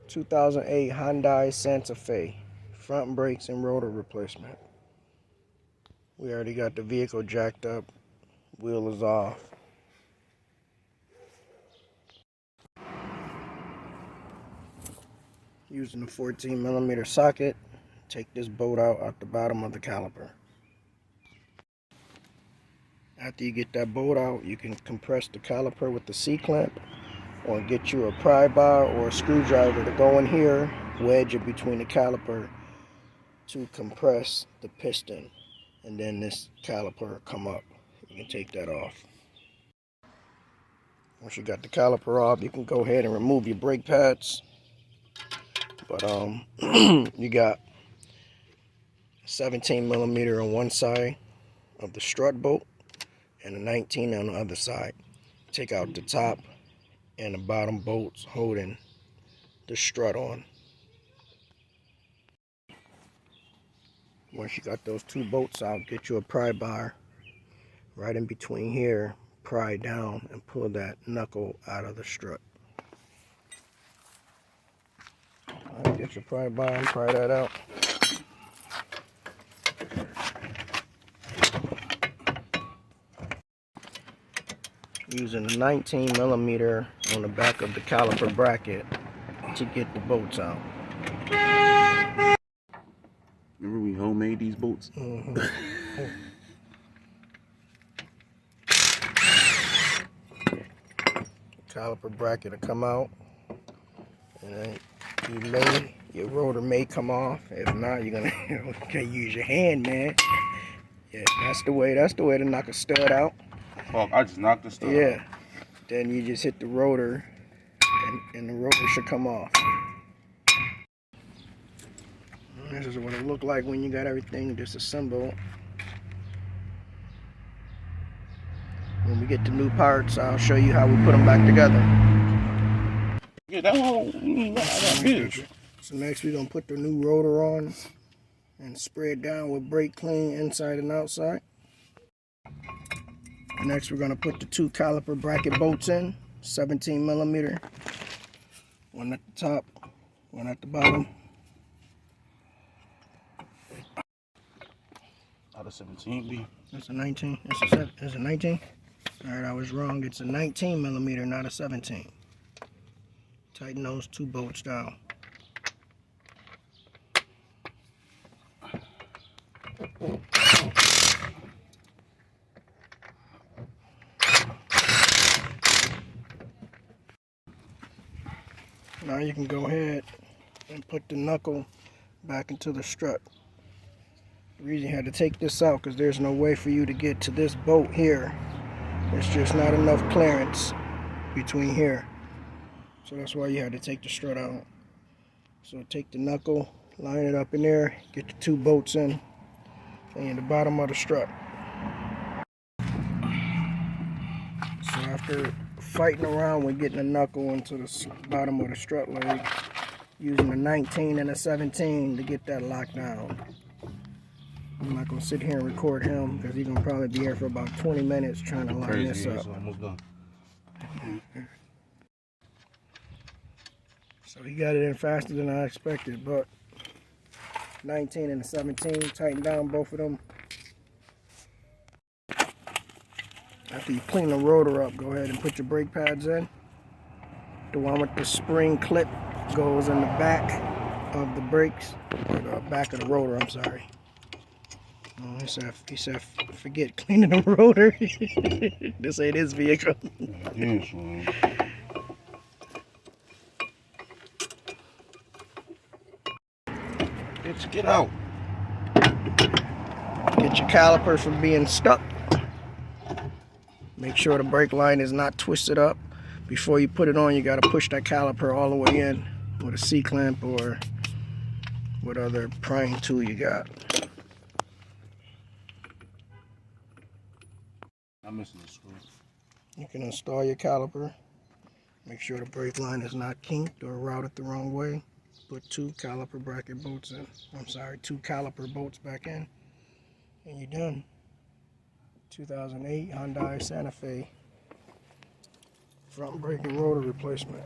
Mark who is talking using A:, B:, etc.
A: 2008 Hyundai Santa Fe, front brakes and rotor replacement. We already got the vehicle jacked up, wheel is off. Using a 14mm socket, take this bolt out the bottom of the caliper. After you get that bolt out, you can compress the caliper with the C-clamp, or get you a pry bar or a screwdriver to go in here, wedge it between the caliper to compress the piston, and then this caliper will come up. You can take that off. Once you got the caliper off, you can go ahead and remove your brake pads. But you got 17mm on one side of the strut bolt and a 19 on the other side. Take out the top and the bottom bolts holding the strut on. Once you got those two bolts out, get you a pry bar right in between here, pry down and pull that knuckle out of the strut. Alright, get your pry bar and pry that out. Using a 19mm on the back of the caliper bracket to get the bolts out.
B: Remember we homemade these bolts?
A: Caliper bracket will come out, and then your rotor may come off. If not, you're gonna can't use your hand, man. Yeah, that's the way to knock a stud out.
B: Fuck, I just knocked the stud out.
A: Then you just hit the rotor, and the rotor should come off. This is what it looked like when you got everything disassembled. When we get the new parts, I'll show you how we put them back together.
B: Yeah, that one.
A: So next we're gonna put the new rotor on and spray it down with brake clean inside and outside. Next we're gonna put the two caliper bracket bolts in, 17mm. One at the top, one at the bottom.
B: Out of 17B.
A: That's a 19. That's a 19. All right, I was wrong. It's a 19mm, not a 17. Tighten those two bolts down. Now you can go ahead and put the knuckle back into the strut. The reason you had to take this out because there's no way for you to get to this bolt here. There's just not enough clearance between here. So that's why you had to take the strut out. So take the knuckle, line it up in there, get the two bolts in, and the bottom of the strut. So after fighting around with getting the knuckle into the bottom of the strut leg, using a 19 and a 17 to get that locked down. I'm not going to sit here and record him because he's going to probably be here for about 20 minutes trying to line this up.
B: So almost done.
A: So he got it in faster than I expected, but 19 and a 17, tighten down both of them. After you clean the rotor up, go ahead and put your brake pads in. The one with the spring clip goes in the back of the brakes, or the back of the rotor, I'm sorry. Oh, he said, forget cleaning the rotor. This ain't his vehicle.
B: Yes, man. Bitch, get out.
A: Get your caliper from being stuck. Make sure the brake line is not twisted up. Before you put it on, you got to push that caliper all the way in with a C-clamp or what other prying tool you got.
B: I'm missing the screw.
A: You can install your caliper. Make sure the brake line is not kinked or routed the wrong way. Put two caliper bracket bolts in. Two caliper bolts back in. And you're done. 2008 Hyundai Santa Fe front brake and rotor replacement.